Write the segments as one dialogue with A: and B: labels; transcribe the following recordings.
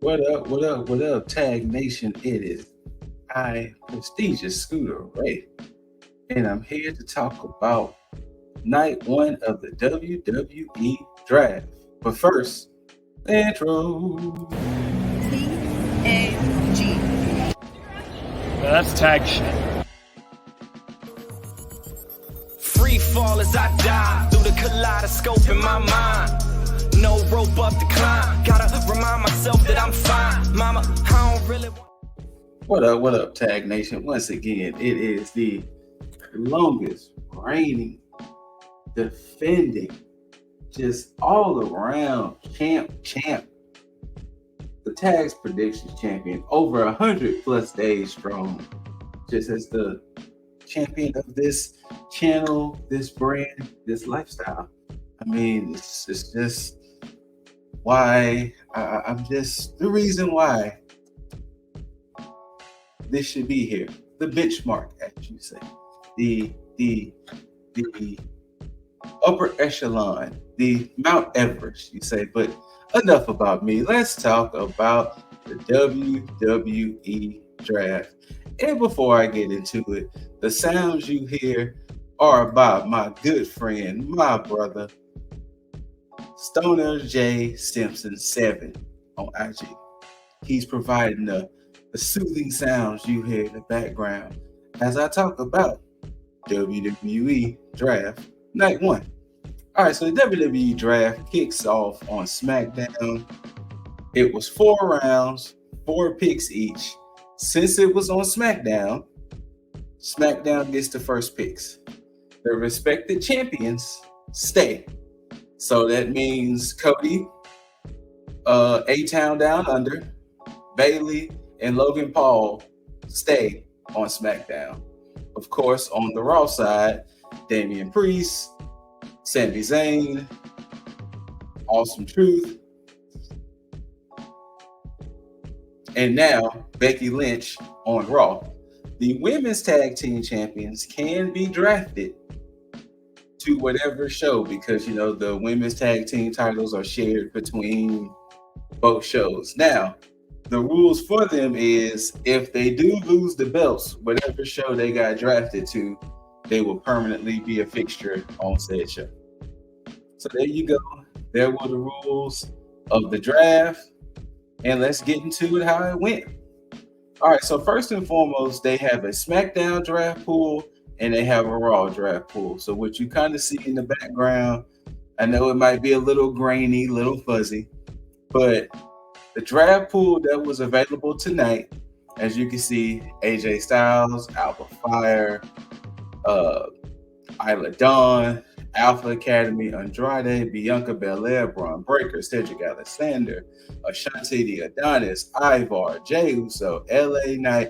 A: What up, what up, what up, Tag Nation? It is I, prestigious ScooterRay, and I'm here to talk about night one of the WWE draft. But first, the intro.
B: T.A.G.
C: That's tag shit.
D: Free fall as I die through the kaleidoscope in my mind. No rope up to climb. Gotta remind myself that I'm fine. Mama, I don't really want.
A: What up, Tag Nation? Once again, it is the longest reigning, defending, just all around champ, the Tags Predictions champion, over 100 plus days strong, just as the champion of this channel, this brand, this lifestyle. I mean, it's just why I'm just the reason why this should be here. The benchmark, as you say, the upper echelon, the Mount Everest, you say. But enough about me. Let's talk about the WWE draft. And before I get into it, the sounds you hear are by my good friend, my brother, Stoner J Simpson 7 on IG. He's providing the soothing sounds you hear in the background as I talk about WWE draft night one. All right, so the WWE draft kicks off on SmackDown. It was 4 rounds, 4 picks each. Since it was on SmackDown, SmackDown gets the first picks. The respected champions stay. So that means Cody, A-Town Down Under, Bayley, and Logan Paul stay on SmackDown. Of course, on the Raw side, Damian Priest, Sami Zayn, Awesome Truth, and now Becky Lynch on Raw. The women's tag team champions can be drafted to whatever show because, you know, the women's tag team titles are shared between both shows. Now, the rules for them is if they do lose the belts, whatever show they got drafted to, they will permanently be a fixture on said show. So there you go. There were the rules of the draft. And let's get into it, how it went. All right, so first and foremost, they have a SmackDown draft pool and they have a Raw draft pool. So what you kind of see in the background, I know it might be a little grainy, little fuzzy, but the draft pool that was available tonight, as you can see, AJ Styles, Alpha Fire, Isla Dawn, Alpha Academy, Andrade, Bianca Belair, Braun Breaker, Cedric Alexander, Ashanti the Adonis, Ivar, Jey Uso, LA Knight,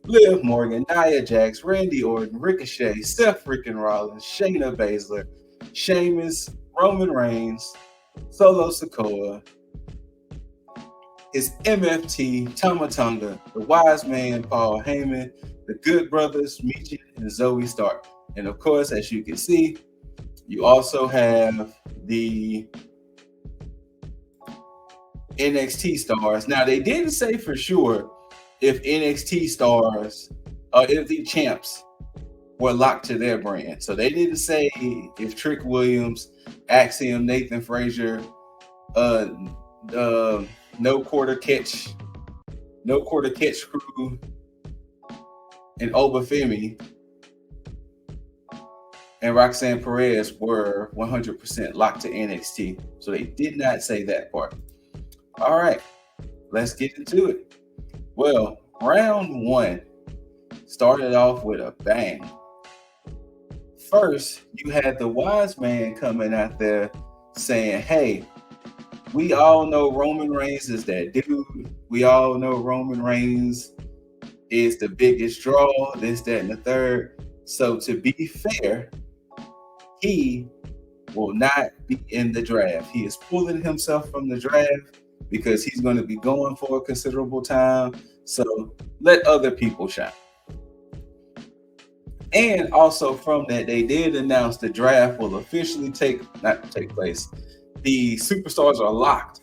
A: Liv Morgan, Nia Jax, Randy Orton, Ricochet, Seth freaking Rollins, Shayna Baszler, Sheamus, Roman Reigns, Solo Sikoa, it's MFT, Tama Tonga, the Wise Man, Paul Heyman, the Good Brothers, Michin, and Zoe Stark. And of course, as you can see, you also have the NXT stars. Now, they didn't say for sure if NXT stars, if the champs were locked to their brand. So they didn't say if Trick Williams, Axiom, Nathan Frazier, No Quarter Catch Crew, and Obafemi and Roxanne Perez were 100% locked to NXT. So they did not say that part. All right, let's get into it. Well, round one started off with a bang. First, you had the Wise Man coming out there saying, hey, we all know Roman Reigns is that dude. We all know Roman Reigns is the biggest draw, this, that, and the third. So to be fair, he will not be in the draft. He is pulling himself from the draft because he's going to be going for a considerable time. So let other people shine. And also from that, they did announce the draft will officially not take place. The superstars are locked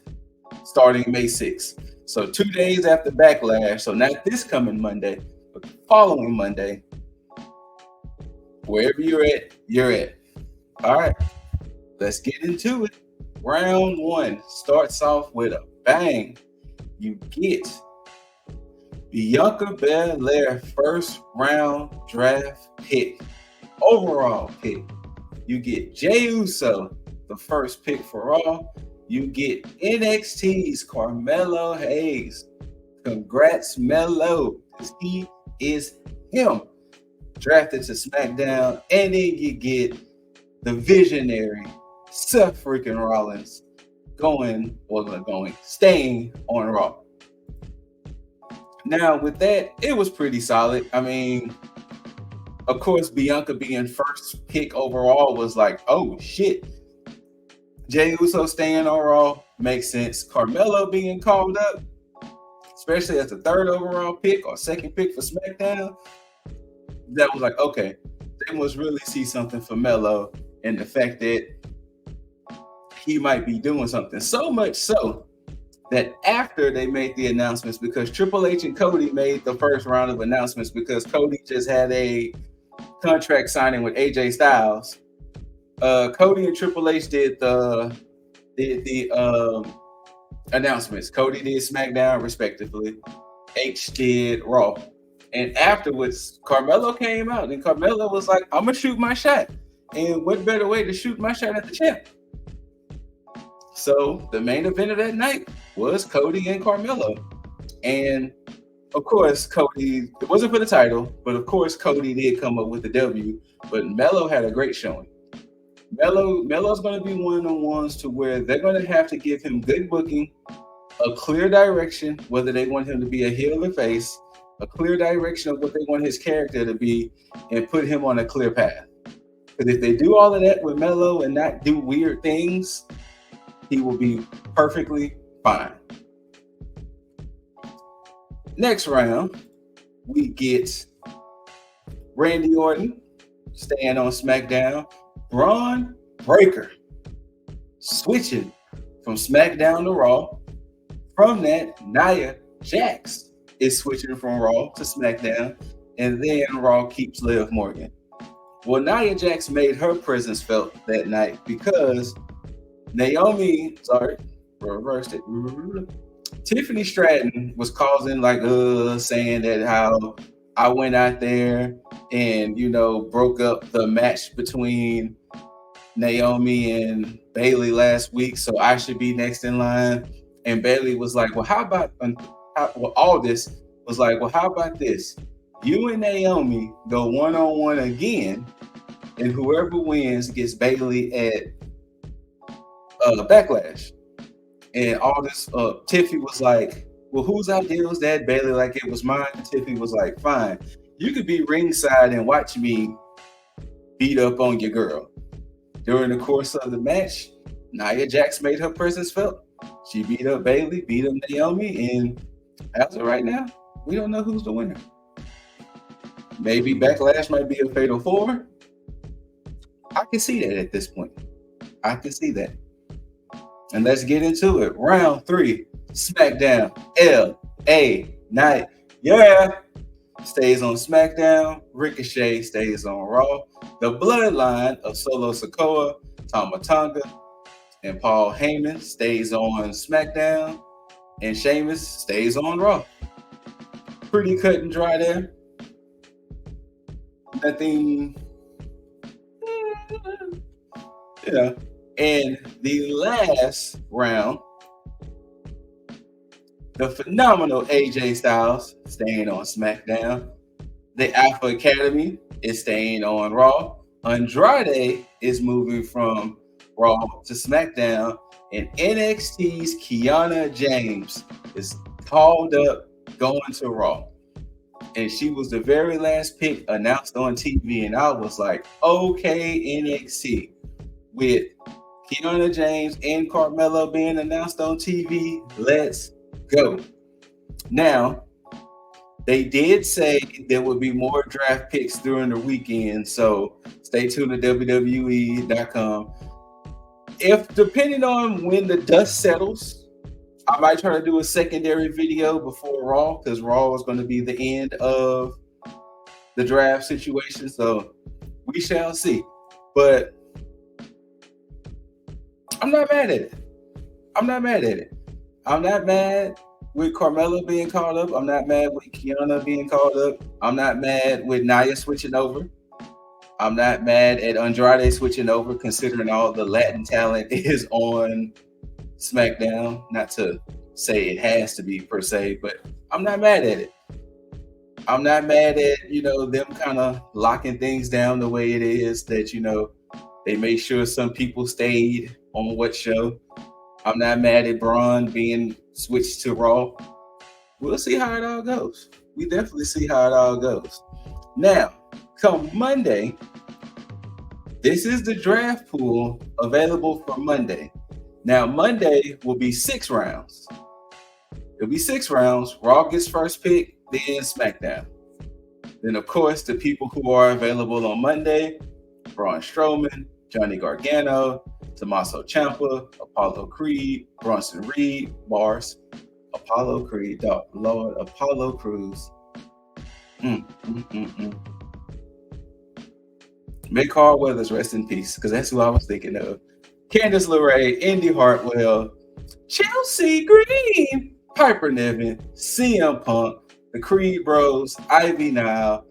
A: starting May 6th. So 2 days after Backlash, so not this coming Monday, but the following Monday, wherever you're at. All right, let's get into it. Round 1 starts off with a bang. You get Bianca Belair first round draft pick, overall pick. You get Jey Uso, the first pick for Raw. You get NXT's Carmelo Hayes. Congrats, Melo, because he is him. Drafted to SmackDown. And then you get the visionary Seth freaking Rollins staying on Raw. Now, with that, it was pretty solid. I mean, of course, Bianca being first pick overall was like, oh shit. Jey Uso staying on Raw makes sense. Carmelo being called up, especially as the third overall pick or second pick for SmackDown, that was like, okay, they must really see something for Melo and the fact that he might be doing something. So much so that after they made the announcements, because Triple H and Cody made the first round of announcements because Cody just had a contract signing with AJ Styles. Cody and Triple H did the announcements. Cody did SmackDown respectively. H did Raw. And afterwards, Carmelo came out and Carmelo was like, I'm gonna shoot my shot. And what better way to shoot my shot at the champ? So the main event of that night was Cody and Carmelo. And of course, Cody, it wasn't for the title, but of course, Cody did come up with the W. But Melo had a great showing. Melo's going to be one of the ones to where they're going to have to give him good booking, a clear direction, whether they want him to be a heel or face, a clear direction of what they want his character to be, and put him on a clear path. Because if they do all of that with Melo and not do weird things, he will be perfectly fine. Next round, we get Randy Orton staying on SmackDown. Braun Breaker switching from SmackDown to Raw. From that, Nia Jax is switching from Raw to SmackDown. And then Raw keeps Liv Morgan. Well, Nia Jax made her presence felt that night because Tiffany Stratton was causing saying that how I went out there and, broke up the match between Naomi and Bayley last week, so I should be next in line. And Bayley was like, well, how about this? You and Naomi go one-on-one again, and whoever wins gets Bayley at Backlash. And all this, Tiffy was like, well, whose idea was that? Bayley like, it was mine. Tiffy was like, fine. You could be ringside and watch me beat up on your girl. During the course of the match, Nia Jax made her presence felt. She beat up Bayley, beat up Naomi, and as of right now, we don't know who's the winner. Maybe Backlash might be a fatal four. I can see that at this point. I can see that. And let's get into it. Round 3, SmackDown. L.A. Knight. Yeah. Stays on SmackDown. Ricochet stays on Raw. The bloodline of Solo Sikoa, Tama Tonga, and Paul Heyman stays on SmackDown. And Sheamus stays on Raw. Pretty cut and dry there. Nothing, And the last round, the phenomenal AJ Styles staying on SmackDown. The Alpha Academy is staying on Raw. Andrade is moving from Raw to SmackDown. And NXT's Kiana James is called up going to Raw. And she was the very last pick announced on TV. And I was like, okay, NXT. With Kiana James and Carmelo being announced on TV, let's go. Now, they did say there would be more draft picks during the weekend, so stay tuned to WWE.com. If depending on when the dust settles I might try to do a secondary video before Raw because Raw is going to be the end of the draft situation. So we shall see. But I'm not mad at it. I'm not mad with Carmella being called up. I'm not mad with Kiana being called up. I'm not mad with Nia switching over. I'm not mad at Andrade switching over, considering all the Latin talent is on SmackDown. Not to say it has to be per se, but I'm not mad at it. I'm not mad at, them kind of locking things down the way it is, that, they made sure some people stayed on what show. I'm not mad at Braun being switched to Raw. We'll see how it all goes. We definitely see how it all goes. Now, come Monday, this is the draft pool available for Monday. Now, Monday will be 6 rounds. It'll be 6 rounds. Raw gets first pick, then SmackDown. Then, of course, the people who are available on Monday: Braun Strowman, Johnny Gargano, Tommaso Ciampa, Apollo Creed, Bronson Reed, Bars, Apollo Creed, Lord, Apollo Crews. Mick Hardweather's rest in peace, because that's who I was thinking of. Candice LeRae, Indy Hartwell, Chelsea Green, Piper Niven, CM Punk, the Creed Bros, Ivy Nile,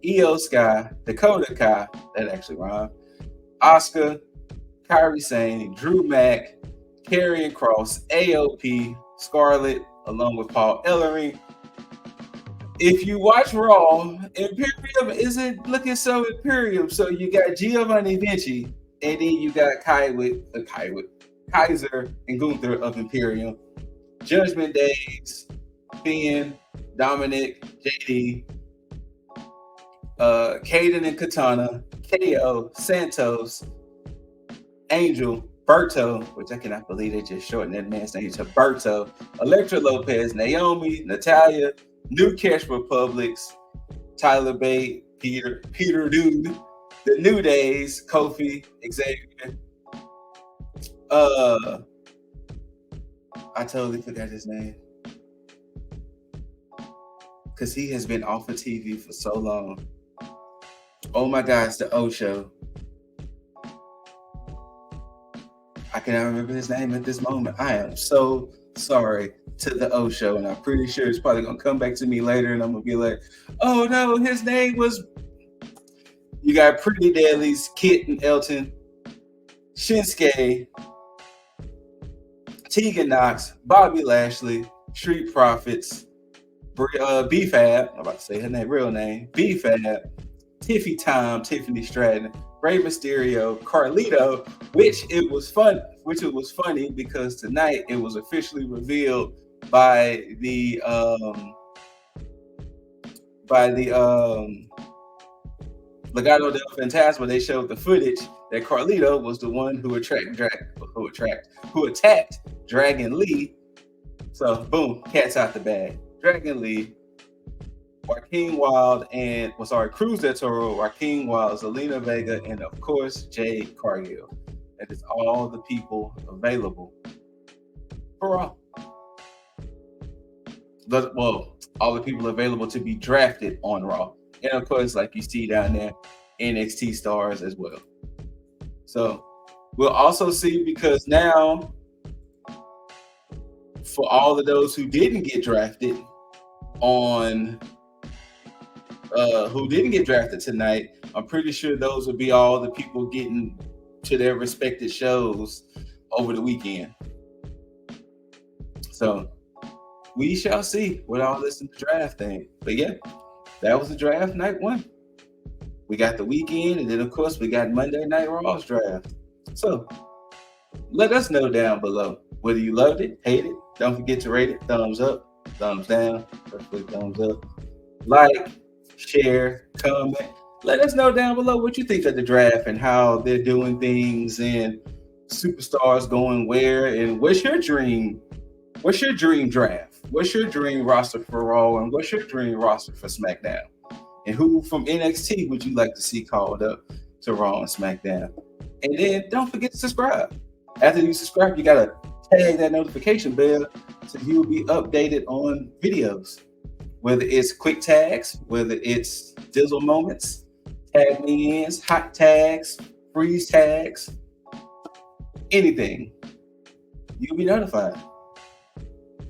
A: Io Sky, Dakota Kai, that actually rhymed, Asuka, Kairi Sane, Drew Mack, Karrion Kross, AOP, Scarlett, along with Paul Ellering. If you watch Raw, Imperium isn't looking so Imperium. So you got Giovanni Vinci, and then you got Kaiser and Gunther of Imperium. Judgment Days, Finn, Dominic, JD, Caden and Katana, KO, Santos, Angel, Berto, which I cannot believe they just shortened that man's name to Berto, Elektra Lopez, Naomi, Natalia, New Cash Republics, Tyler Bate, Peter Dude, The New Days, Kofi, Xavier. I totally forgot his name, because he has been off of TV for so long. Oh my gosh, the O Show. I cannot remember his name at this moment. I am so sorry to the O Show, and I'm pretty sure it's probably gonna come back to me later, and I'm gonna be like, oh no, his name was. You got Pretty Deadlies, Kit and Elton, Shinsuke, Tegan Knox, Bobby Lashley, Street Profits, B-Fab, I'm about to say her real name, B-Fab, Tiffany Stratton, Rey Mysterio, Carlito, which it was funny because tonight it was officially revealed by the Legado del Fantasma. They showed the footage that Carlito was the one who attacked Dragon Lee. So boom, cat's out the bag. Dragon Lee, Joaquin Wild, Cruz del Toro, Joaquin Wild, Zelina Vega, and of course Jade Cargill. That is all the people available for Raw. All the people available to be drafted on Raw. And of course, like you see down there, NXT stars as well. So we'll also see, because now, for all of those who didn't get drafted tonight, I'm pretty sure those will be all the people getting to their respected shows over the weekend. So we shall see what all this in the draft thing. But yeah, that was the draft night 1. We got the weekend, and then of course we got Monday Night Raw's draft. So let us know down below whether you loved it, hated it. Don't forget to rate it. Thumbs up, thumbs down, preferably thumbs up. Like, share, comment. Let us know down below what you think of the draft and how they're doing things, and superstars going where, and what's your dream draft? What's your dream roster for Raw, and what's your dream roster for SmackDown? And who from NXT would you like to see called up to Raw and SmackDown? And then don't forget to subscribe. After you subscribe, you gotta tag that notification bell So you'll be updated on videos, whether it's quick tags, whether it's Dizzle moments, tag me ins, hot tags, freeze tags, anything. You'll be notified.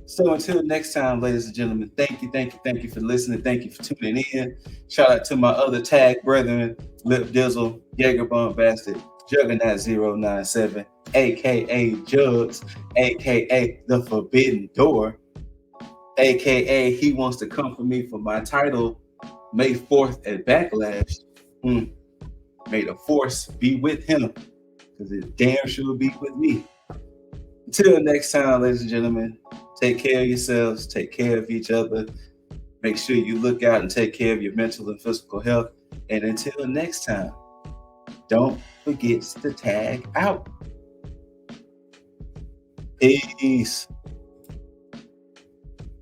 A: So until next time, ladies and gentlemen, thank you for listening. Thank you for tuning in. Shout out to my other tag brethren, Lip Dizzle, Jagerbomb Bastard, Juggernaut 097, aka Juggs, aka The Forbidden Door, aka he wants to come for me for my title May 4th at Backlash. May the force be with him, because it damn sure be with me. Until next time, ladies and gentlemen, take care of yourselves, take care of each other. Make sure you look out and take care of your mental and physical health. And until next time, don't forget to tag out. Peace.